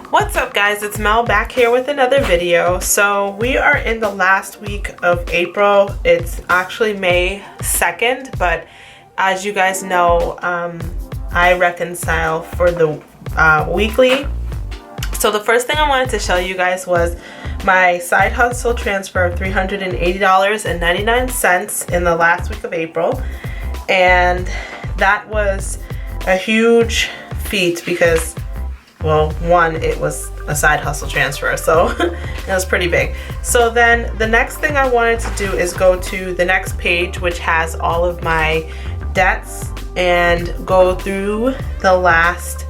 What's up guys, it's Mel back here with another video. So we are in the last week of April. It's actually May 2nd, but as you guys know, I reconcile for the weekly. So the first thing I wanted to show you guys was my side hustle transfer of $380.99 in the last week of April. And that was a huge feat because, well, one, it was a side hustle transfer, so it was pretty big. So then the next thing I wanted to do is go to the next page, which has all of my debts, and go through the last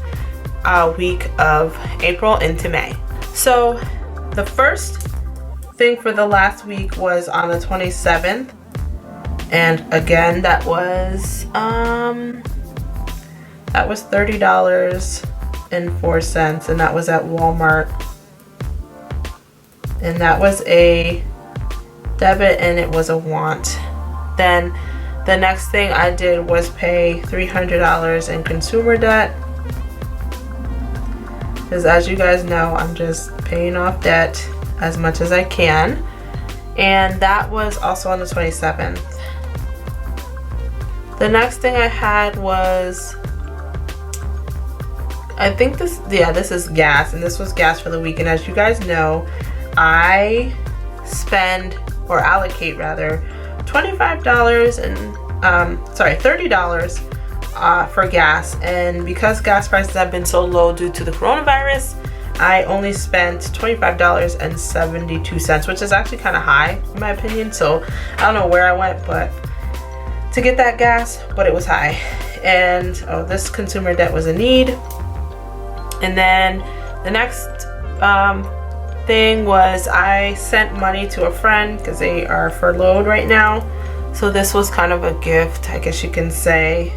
week of April into May. So the first thing for the last week was on the 27th, and again that was $30.04, and that was at Walmart, and that was a debit and it was a want. Then the next thing I did was pay $300 in consumer debt, because as you guys know, I'm just paying off debt as much as I can, and that was also on the 27th. The next thing I had was, I think this is gas, and this was gas for the week. And as you guys know, I spend, or allocate rather, $30 for gas. And because gas prices have been so low due to the coronavirus, I only spent $25.72, which is actually kind of high in my opinion. So I don't know where I went, but to get that gas, but it was high. And this consumer debt was a need. And then the next thing was I sent money to a friend because they are furloughed right now. So this was kind of a gift, I guess you can say,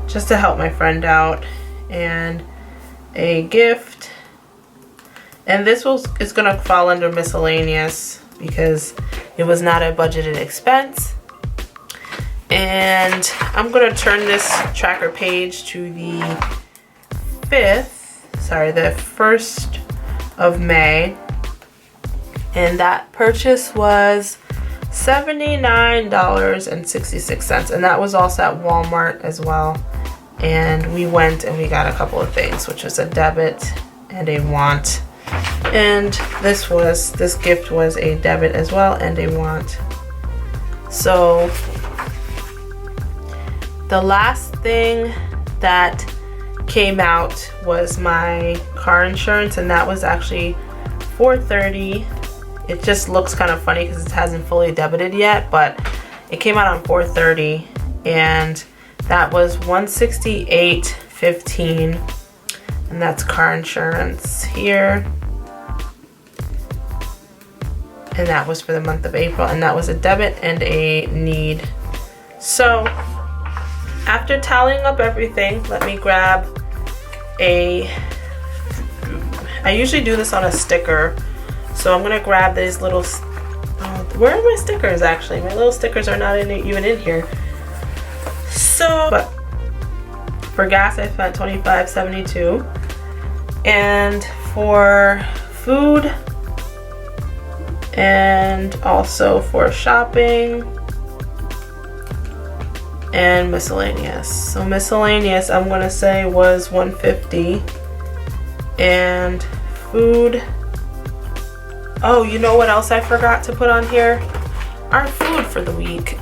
just to help my friend out, and a gift. And this is gonna fall under miscellaneous because it was not a budgeted expense. And I'm gonna turn this tracker page to the 1st of May, and that purchase was $79.66, and that was also at Walmart as well. And we went and we got a couple of things, which was a debit and a want. And this gift was a debit as well and a want. So the last thing that came out was my car insurance, and that was actually $430. It just looks kind of funny because it hasn't fully debited yet, but it came out on $430, and that was $168.15, and that's car insurance here. And that was for the month of April, and that was a debit and a need. So after tallying up everything, let me grab I usually do this on a sticker, so I'm gonna grab these little, where are my stickers actually? My little stickers are not even in here. So, but for gas I spent $25.72, and for food and also for shopping and miscellaneous. So miscellaneous, I'm gonna say, was $150, and food. Oh, you know what else I forgot to put on here? Our food for the week.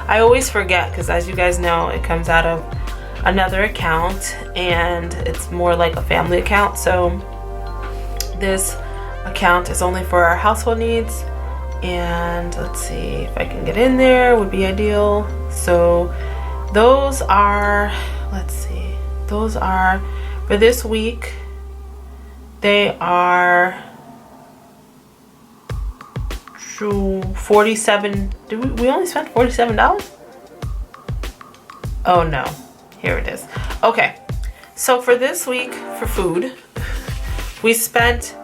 I always forget because, as you guys know, it comes out of another account and it's more like a family account. So this account is only for our household needs, and let's see if I can get in there, would be ideal. So those are, let's see, those are for this week. They are $47. We only spent $47? Oh no, here it is. Okay, so for this week for food, we spent,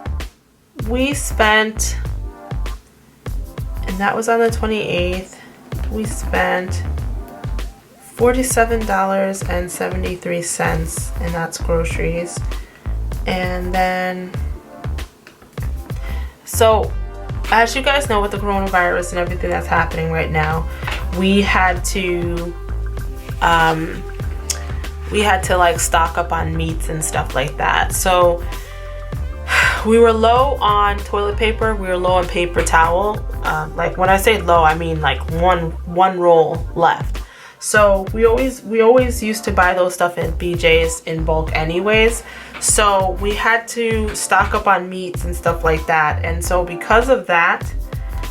and that was on the 28th, we spent $47.73, and that's groceries. And then, so as you guys know, with the coronavirus and everything that's happening right now, we had to like stock up on meats and stuff like that. So we were low on toilet paper, we were low on paper towel. Like when I say low, I mean like one roll left. So we always used to buy those stuff at BJ's in bulk anyways. So we had to stock up on meats and stuff like that. And so because of that,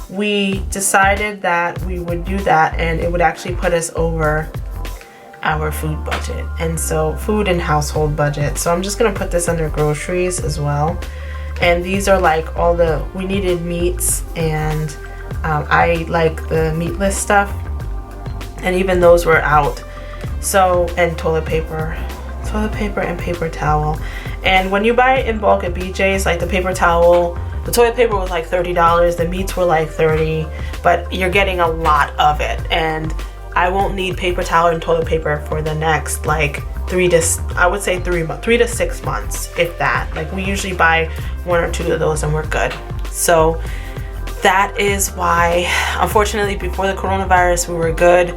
we decided that we would do that, and it would actually put us over our food budget. And so food and household budget. So I'm just gonna put this under groceries as well. And these are like all we needed meats, and I like the meatless stuff. And even those were out. So, and toilet paper and paper towel. And when you buy it in bulk at BJ's, like the paper towel, the toilet paper was like $30, the meats were like $30, but you're getting a lot of it. And I won't need paper towel and toilet paper for the next like 3 to 6 months, if that. Like we usually buy 1 or 2 of those and we're good. So that is why, unfortunately, before the coronavirus, we were good.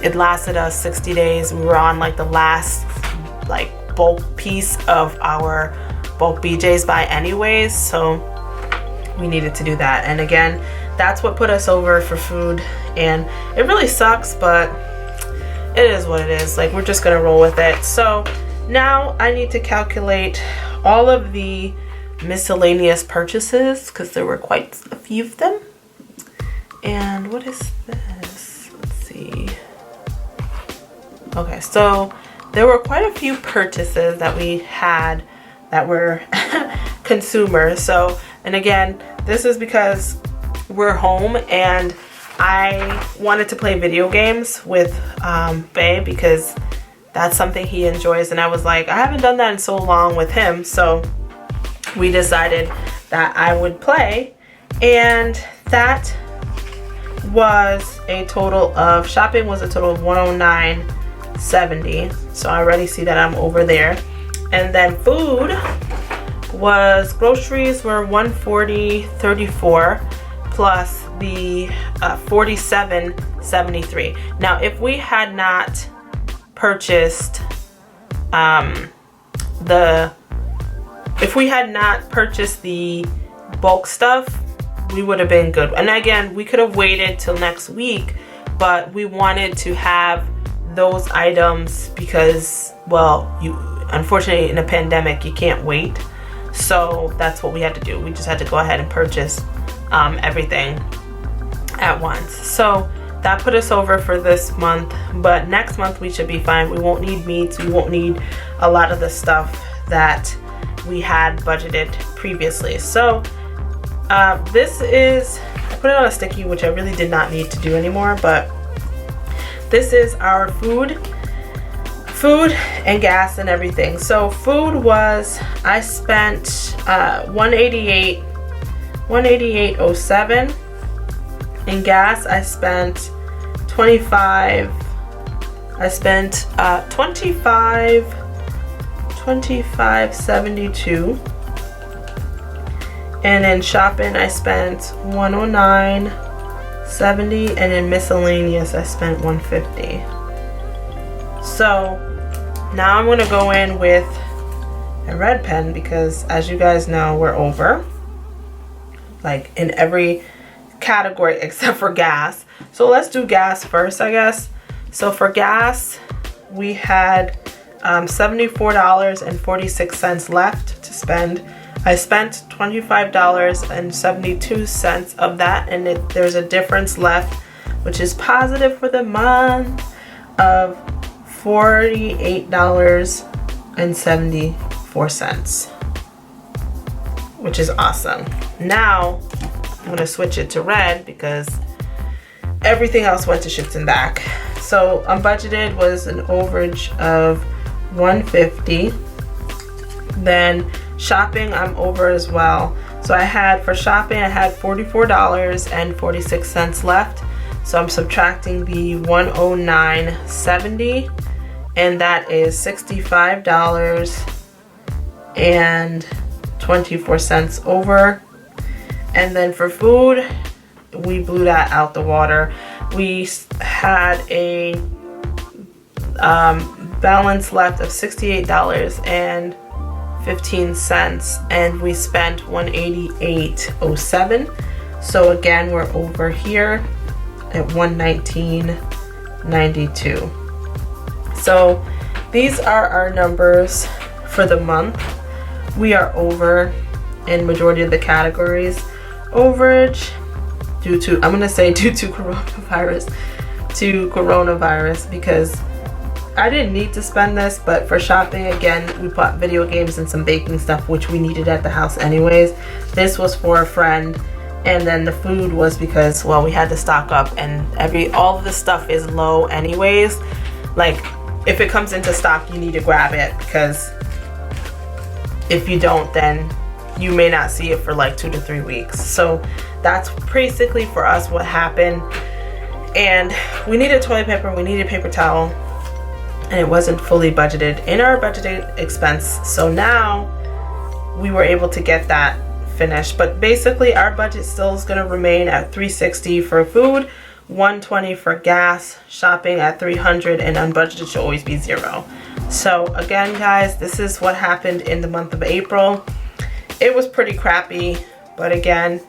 It lasted us 60 days. We were on like the last like bulk piece of our bulk BJ's buy anyways, so we needed to do that. And again, that's what put us over for food, and it really sucks, but it is what it is. Like, we're just gonna roll with it. So now I need to calculate all of the miscellaneous purchases, because there were quite a few of them. And what is this? Let's see. Okay, so there were quite a few purchases that we had that were consumers. So, and again, this is because we're home and I wanted to play video games with Bae, because that's something he enjoys. And I was like, I haven't done that in so long with him. So we decided that I would play, and that was a total of, shopping was a total of $109.70. So I already see that I'm over there. And then food was, groceries were $140.34 plus the $47.73. Now if we had not purchased the bulk stuff, we would have been good. And again, we could have waited till next week, but we wanted to have those items because, well, unfortunately in a pandemic you can't wait. So that's what we had to do. We just had to go ahead and purchase everything at once. So that put us over for this month, but next month we should be fine. We won't need meats, we won't need a lot of the stuff that we had budgeted previously. So this is, I put it on a sticky, which I really did not need to do anymore, but this is our food and gas and everything. So food was, I spent $188.07. In gas, I spent $25.72. And in shopping, I spent $109.70, and in miscellaneous, I spent $150. So now I'm gonna go in with a red pen, because as you guys know, we're over, like in every category except for gas. So let's do gas first, I guess. So for gas, we had $74.46 left to spend. I spent $25.72 of that, and there's a difference left, which is positive for the month, of $48.74, which is awesome. Now I'm gonna switch it to red because everything else went to shits and back. So unbudgeted was an overage of $150. Then shopping, I'm over as well. So for shopping, I had $44.46 left. So I'm subtracting the $109.70, and that is $65.80. and 24 cents over. And then for food, we blew that out the water. We had a balance left of $68.15, and we spent $188.07. So again, we're over here at $119.92. So these are our numbers for the month. We are over in majority of the categories. Overage due to, I'm gonna say due to coronavirus, because I didn't need to spend this, but for shopping, again, we bought video games and some baking stuff, which we needed at the house anyways. This was for a friend, and then the food was because, well, we had to stock up, and all of the stuff is low anyways. Like, if it comes into stock, you need to grab it, because if you don't, then you may not see it for like 2 to 3 weeks. So that's basically for us what happened. And we needed toilet paper, we needed paper towel, and it wasn't fully budgeted in our budgeted expense. So now we were able to get that finished. But basically our budget still is gonna remain at $360 for food, $120 for gas, shopping at $300, and unbudgeted should always be $0. So again, guys, this is what happened in the month of April. It was pretty crappy, but again,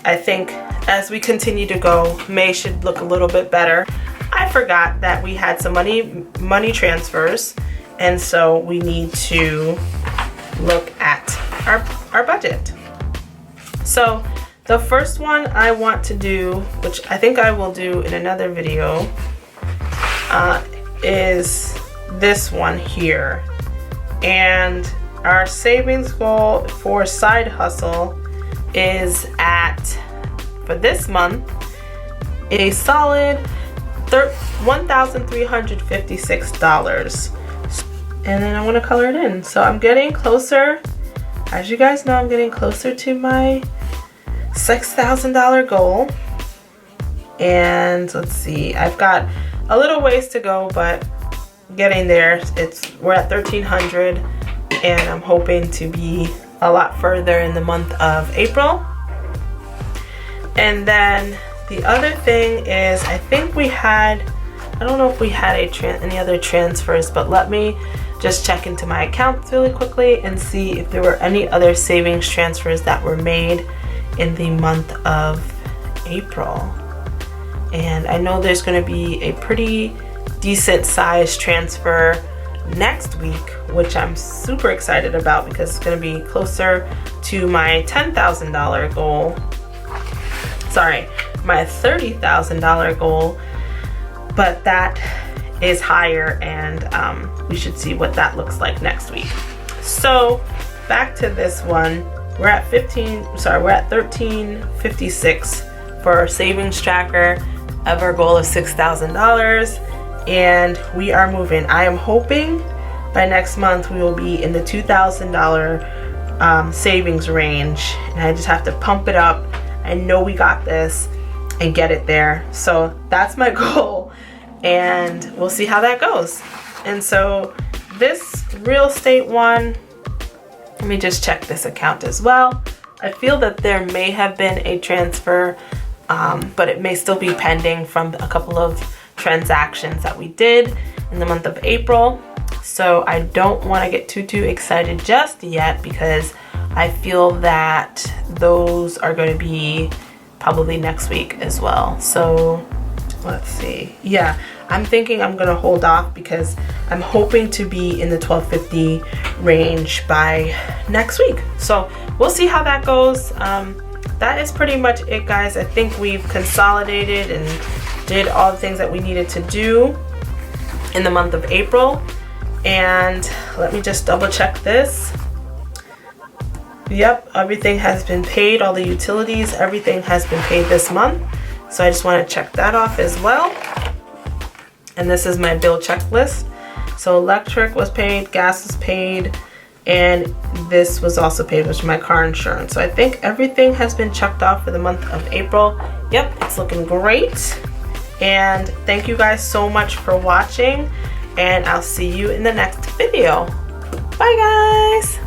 I think as we continue to go, May should look a little bit better. I forgot that we had some money transfers, and so we need to look at our budget. So the first one I want to do, which I think I will do in another video, is this one here. And our savings goal for side hustle is at, for this month, a solid $1,356. And then I want to color it in. So I'm getting closer. As you guys know, I'm getting closer to my $6,000 goal. And let's see, I've got a little ways to go, but getting there. We're at 1,300, and I'm hoping to be a lot further in the month of April. And then the other thing is, I think we had, I don't know if we had any other transfers, but let me just check into my accounts really quickly and see if there were any other savings transfers that were made in the month of April. And I know there's going to be a pretty decent size transfer next week, which I'm super excited about because it's going to be closer to my $10,000 goal. Sorry, my $30,000 goal, but that is higher, and we should see what that looks like next week. So back to this one, we're at $1356 for our savings tracker of our goal of $6,000, and we are moving. I am hoping by next month we will be in the $2,000 savings range, and I just have to pump it up. I know we got this, and get it there. So that's my goal, and we'll see how that goes. And so this real estate one, let me just check this account as well. I feel that there may have been a transfer, but it may still be pending from a couple of transactions that we did in the month of April. So I don't want to get too excited just yet, because I feel that those are going to be probably next week as well. So let's see. Yeah, I'm thinking I'm going to hold off because I'm hoping to be in the $1,250 range by next week. So we'll see how that goes. That is pretty much it, guys. I think we've consolidated and did all the things that we needed to do in the month of April. And let me just double check this. Yep, everything has been paid, all the utilities, everything has been paid this month. So I just want to check that off as well. And this is my bill checklist. So electric was paid, gas was paid, and this was also paid, which is my car insurance. So I think everything has been checked off for the month of April. Yep, it's looking great. And thank you guys so much for watching, and I'll see you in the next video. Bye, guys.